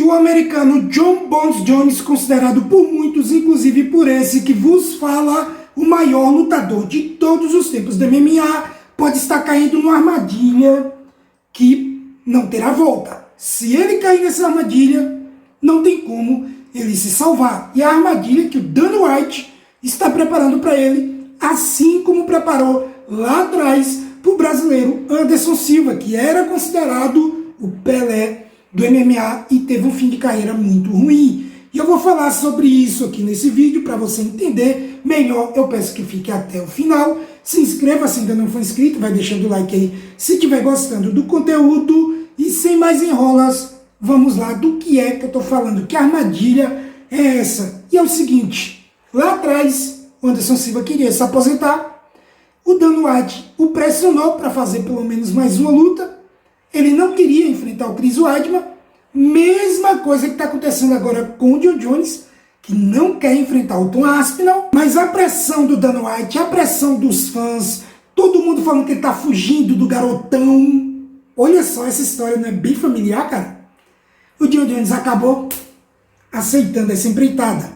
o americano Jon Bones Jones, considerado por muitos, inclusive por esse que vos fala, o maior lutador de todos os tempos do MMA, pode estar caindo numa armadilha que não terá volta. Se ele cair nessa armadilha, não tem como ele se salvar. E a armadilha que o Dana White está preparando para ele, assim como preparou lá atrás para o brasileiro Anderson Silva, que era considerado o Pelé do MMA e teve um fim de carreira muito ruim. E eu vou falar sobre isso aqui nesse vídeo para você entender melhor. Eu peço que fique até o final. Se inscreva se ainda não for inscrito, vai deixando o like aí se estiver gostando do conteúdo. E sem mais enrolas, vamos lá do que é que eu estou falando, que armadilha é essa. E é o seguinte, lá atrás o Anderson Silva queria se aposentar, o Dana White o pressionou para fazer pelo menos mais uma luta, ele não queria enfrentar o Chris Weidman, mesma coisa que está acontecendo agora com o Jon Jones, que não quer enfrentar o Tom Aspinall, mas a pressão do Dana White, a pressão dos fãs, todo mundo falando que ele está fugindo do garotão. Olha só, essa história não é bem familiar, cara? O Jon Jones acabou aceitando essa empreitada.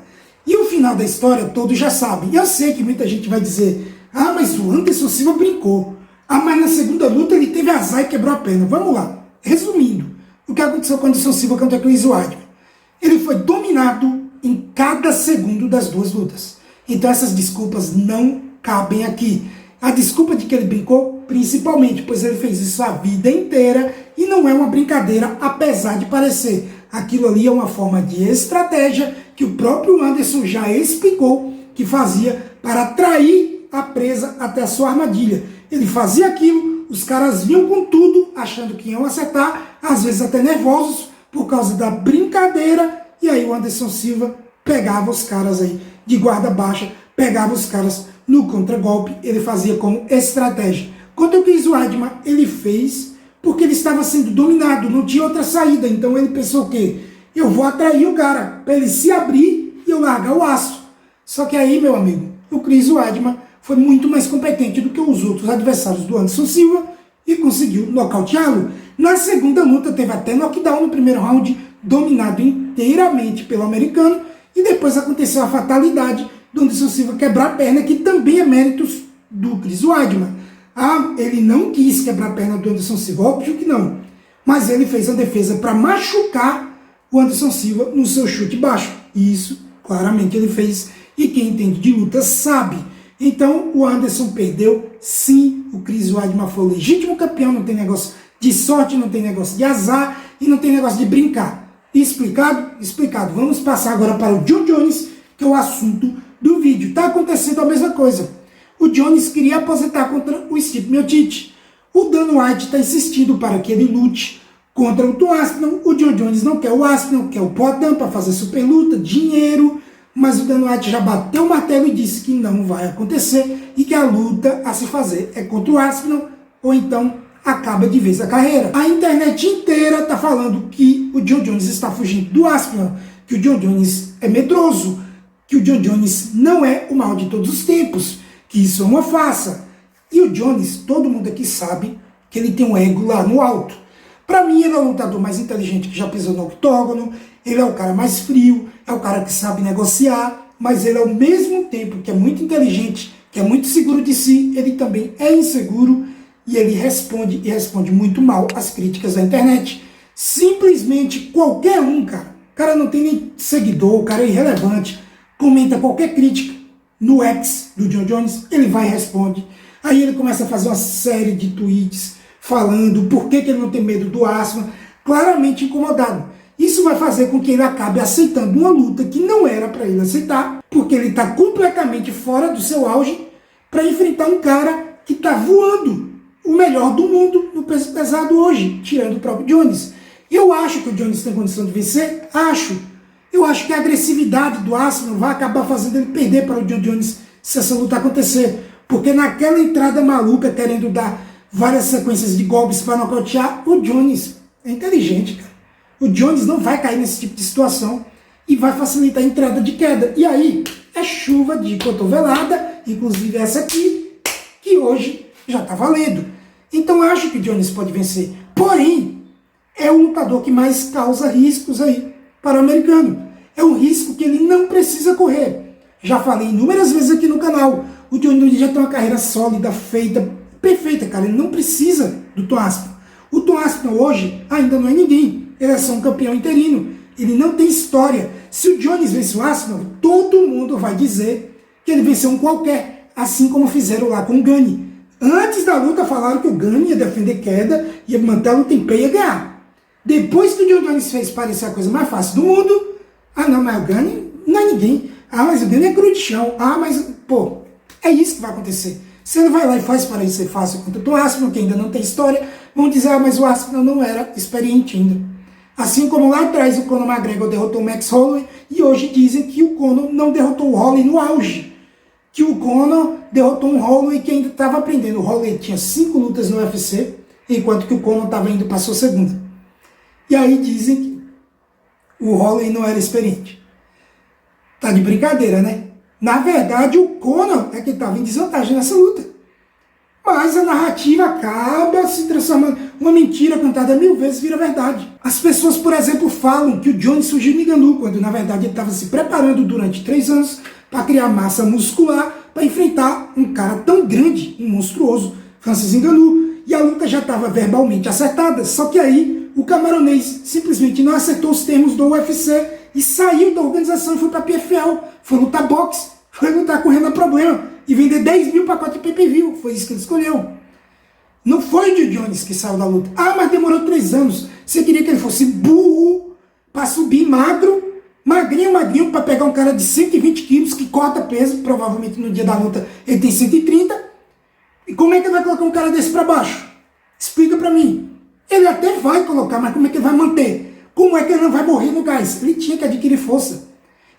E o final da história todos já sabem. Eu sei que muita gente vai dizer, ah, mas o Anderson Silva brincou. Ah, mas na segunda luta ele teve azar e quebrou a perna. Vamos lá. Resumindo, o que aconteceu com o Anderson Silva contra o Chris Weidman? Ele foi dominado em cada segundo das duas lutas. Então essas desculpas não cabem aqui. A desculpa de que ele brincou, principalmente, pois ele fez isso a vida inteira e não é uma brincadeira, apesar de parecer. Aquilo ali é uma forma de estratégia que o próprio Anderson já explicou que fazia para atrair a presa até a sua armadilha. Ele fazia aquilo, os caras vinham com tudo, achando que iam acertar, às vezes até nervosos, por causa da brincadeira, e aí o Anderson Silva pegava os caras aí de guarda baixa, pegava os caras no contragolpe, ele fazia como estratégia. Quando o Chris Weidman, ele fez porque ele estava sendo dominado, não tinha outra saída, então ele pensou o quê? Eu vou atrair o cara, para ele se abrir e eu largar o aço. Só que aí, meu amigo, o Chris Weidman foi muito mais competente do que os outros adversários do Anderson Silva e conseguiu nocauteá-lo. Na segunda luta teve até knockdown no primeiro round, dominado inteiramente pelo americano, e depois aconteceu a fatalidade do Anderson Silva quebrar a perna, que também é méritos do Chris Weidman. Ah, ele não quis quebrar a perna do Anderson Silva, óbvio que não, mas ele fez a defesa para machucar o Anderson Silva no seu chute baixo. E isso, claramente, ele fez, e quem entende de luta sabe. Então, o Anderson perdeu, sim, o Chris Weidman foi o legítimo campeão, não tem negócio de sorte, não tem negócio de azar, e não tem negócio de brincar. Explicado? Explicado. Vamos passar agora para o Jon Jones, que é o assunto do vídeo. Está acontecendo a mesma coisa. O Jones queria aposentar contra o Stipe Miocic. O Dana White está insistindo para que ele lute contra o Tom Aspinall. O Jon Jones não quer o Aspinall, quer o Poatan para fazer super luta, dinheiro. Mas o Dana White já bateu o martelo e disse que não vai acontecer e que a luta a se fazer é contra o Aspinall, ou então acaba de vez a carreira. A internet inteira está falando que o Jon Jones está fugindo do Aspinall, que o Jon Jones é medroso, que o Jon Jones não é o maior de todos os tempos, que isso é uma farsa. E o Jones, todo mundo aqui sabe que ele tem um ego lá no alto. Para mim, ele é o lutador mais inteligente que já pisou no octógono, ele é o cara mais frio, é o cara que sabe negociar, mas ele ao mesmo tempo que é muito inteligente, que é muito seguro de si, ele também é inseguro e ele responde, e responde muito mal às críticas da internet. Simplesmente qualquer um, cara. O cara não tem nem seguidor, o cara é irrelevante, comenta qualquer crítica no X do Jon Jones, ele vai e responde. Aí ele começa a fazer uma série de tweets falando por que ele não tem medo do Aspinall, claramente incomodado. Isso vai fazer com que ele acabe aceitando uma luta que não era para ele aceitar, porque ele está completamente fora do seu auge para enfrentar um cara que está voando, o melhor do mundo no peso pesado hoje, tirando o próprio Jones. Eu acho que o Jones tem condição de vencer? Acho. Eu acho que a agressividade do Aspinall vai acabar fazendo ele perder para o Jon Jones se essa luta acontecer. Porque naquela entrada maluca, querendo dar várias sequências de golpes para nocautear, o Jones é inteligente, cara. O Jones não vai cair nesse tipo de situação e vai facilitar a entrada de queda. E aí é chuva de cotovelada, inclusive essa aqui, que hoje já está valendo. Então eu acho que o Jones pode vencer. Porém, é o lutador que mais causa riscos aí. para o americano. É um risco que ele não precisa correr. Já falei inúmeras vezes aqui no canal. O John Jones já tem uma carreira sólida, feita, perfeita, cara. Ele não precisa do Tom Aspinall. O Tom Aspinall hoje ainda não é ninguém. Ele é só um campeão interino. Ele não tem história. Se o Jones vence o Aspinall, todo mundo vai dizer que ele venceu um qualquer, assim como fizeram lá com o Gane. Antes da luta falaram que o Gane ia defender queda, ia manter a luta em pé e ia ganhar. Depois que o John Jones fez parecer a coisa mais fácil do mundo, não, mas o Gane não é ninguém. Mas o Gane é cru de chão. Mas, pô, é isso que vai acontecer. Se ele vai lá e faz para isso ser fácil contra o Tom Aspinall, que ainda não tem história, vão dizer, mas o Aspinall não era experiente ainda. Assim como lá atrás o Conor McGregor derrotou o Max Holloway, e hoje dizem que o Conor não derrotou o Holloway no auge. Que o Conor derrotou um Holloway que ainda estava aprendendo. O Holloway tinha 5 lutas no UFC, enquanto que o Conor estava indo para a sua segunda. E aí dizem que o Holloway não era experiente. Tá de brincadeira, né? Na verdade, o Conor é que estava em desvantagem nessa luta. Mas a narrativa acaba se transformando. Uma mentira contada 1000 vezes vira verdade. As pessoas, por exemplo, falam que o Jones surgiu no Ngannou, quando na verdade ele estava se preparando durante 3 anos para criar massa muscular para enfrentar um cara tão grande, um monstruoso, Francis Ngannou. E a luta já estava verbalmente acertada, só que aí o camaronês simplesmente não aceitou os termos do UFC e saiu da organização e foi para a PFL, foi lutar boxe, foi lutar com o Renan Problema e vender 10 mil pacotes de pay-per-view. Foi isso que ele escolheu. Não foi o John Jones que saiu da luta. Mas demorou 3 anos. Você queria que ele fosse burro para subir magro, magrinho, para pegar um cara de 120 quilos que corta peso, provavelmente no dia da luta ele tem 130. E como é que ele vai colocar um cara desse para baixo? Explica para mim. Ele até vai colocar, mas como é que ele vai manter? Como é que ele não vai morrer no gás? Ele tinha que adquirir força.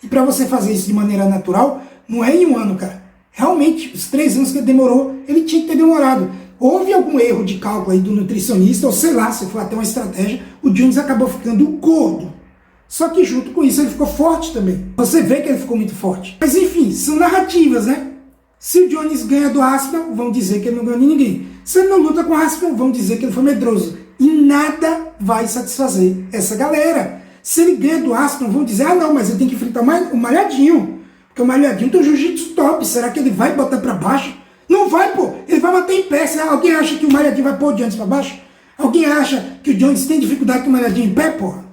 E para você fazer isso de maneira natural, não é em 1 ano, cara. Realmente, os 3 anos que ele demorou, ele tinha que ter demorado. Houve algum erro de cálculo aí do nutricionista, ou sei lá, se foi até uma estratégia, o Jones acabou ficando gordo. Só que junto com isso ele ficou forte também. Você vê que ele ficou muito forte. Mas enfim, são narrativas, né? Se o Jones ganha do Aspinall, vão dizer que ele não ganhou de ninguém. Se ele não luta com o Aspinall, vão dizer que ele foi medroso. E nada vai satisfazer essa galera. Se ele ganha do Aspinall, vão dizer, não, mas ele tem que enfrentar o Malhadinho. Porque o Malhadinho tem um jiu-jitsu top. Será que ele vai botar pra baixo? Não vai, pô. Ele vai manter em pé. Alguém acha que o Malhadinho vai pôr o Jones pra baixo? Alguém acha que o Jones tem dificuldade com o Malhadinho em pé, porra?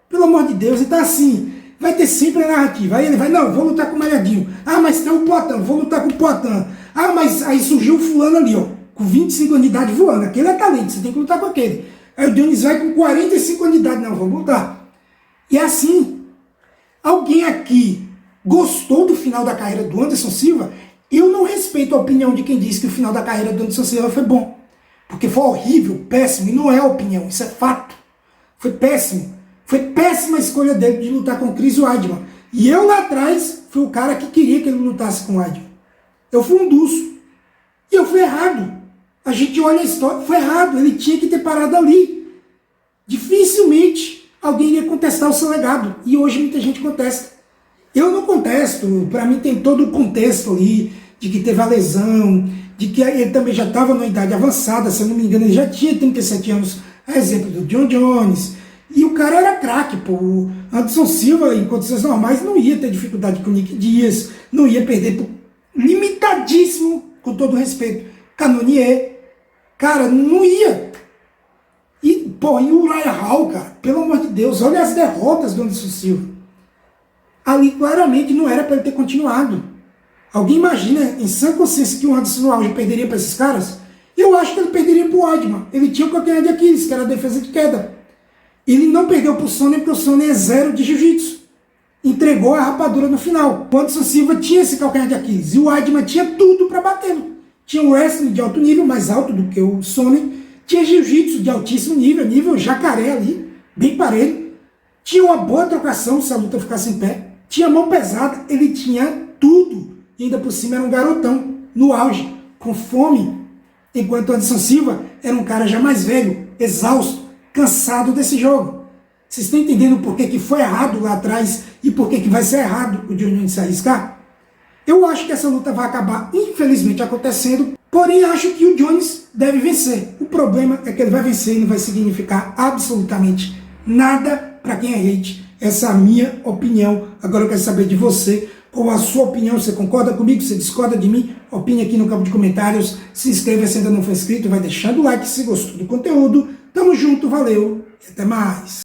Pelo amor de Deus. Então assim, vai ter sempre a narrativa. Aí ele vai, não, vou lutar com o Malhadinho. Mas tem o Poatan, vou lutar com o Poatan. Mas aí surgiu o fulano ali, ó, com 25 anos de idade voando. Aquele é talento, você tem que lutar com aquele. Aí o Jones vai com 45 anos de idade, não, vamos lutar. E assim, alguém aqui gostou do final da carreira do Anderson Silva? Eu não respeito a opinião de quem disse que o final da carreira do Anderson Silva foi bom. Porque foi horrível, péssimo, e não é opinião, isso é fato. Foi péssimo. Foi péssima a escolha dele de lutar com o Chris Weidman. E eu lá atrás fui o cara que queria que ele lutasse com o Weidman. Eu fui um dos. E eu fui errado. A gente olha a história, foi errado, ele tinha que ter parado ali. Dificilmente alguém ia contestar o seu legado. E hoje muita gente contesta. Eu não contesto, para mim tem todo o contexto ali, de que teve a lesão, de que ele também já estava numa idade avançada, se eu não me engano, ele já tinha 37 anos, a exemplo do John Jones. E o cara era craque, pô. O Anderson Silva, em condições normais, não ia ter dificuldade com o Nick Diaz, não ia perder por limitadíssimo, com todo respeito, Cannonier. Cara, não ia. E, pô, e o Uriah Hall, cara, pelo amor de Deus, olha as derrotas do Anderson Silva. Ali claramente não era para ele ter continuado. Alguém imagina, em sã consciência, que o Anderson no auge perderia para esses caras? Eu acho que ele perderia para o Weidman. Ele tinha o calcanhar de Aquiles, que era a defesa de queda. Ele não perdeu para o Sonnen, porque o Sonnen é 0 de jiu-jitsu. Entregou a rapadura no final. O Anderson Silva tinha esse calcanhar de Aquiles. E o Weidman tinha tudo para batê-lo. Tinha um wrestling de alto nível, mais alto do que o Sonnen. Tinha jiu-jitsu de altíssimo nível, nível jacaré ali, bem parelho. Tinha uma boa trocação se a luta ficasse em pé. Tinha mão pesada, ele tinha tudo. E ainda por cima era um garotão, no auge, com fome. Enquanto o Anderson Silva era um cara já mais velho, exausto, cansado desse jogo. Vocês estão entendendo por que foi errado lá atrás e por que vai ser errado o John Jones se arriscar? Eu acho que essa luta vai acabar, infelizmente, acontecendo, porém acho que o Jones deve vencer. O problema é que ele vai vencer e não vai significar absolutamente nada para quem é hate Essa é a minha opinião. Agora eu quero saber de você. Qual a sua opinião? Você concorda comigo? Você discorda de mim? Opine aqui no campo de comentários. Se inscreva se ainda não for inscrito. Vai deixando o like se gostou do conteúdo. Tamo junto, valeu e até mais.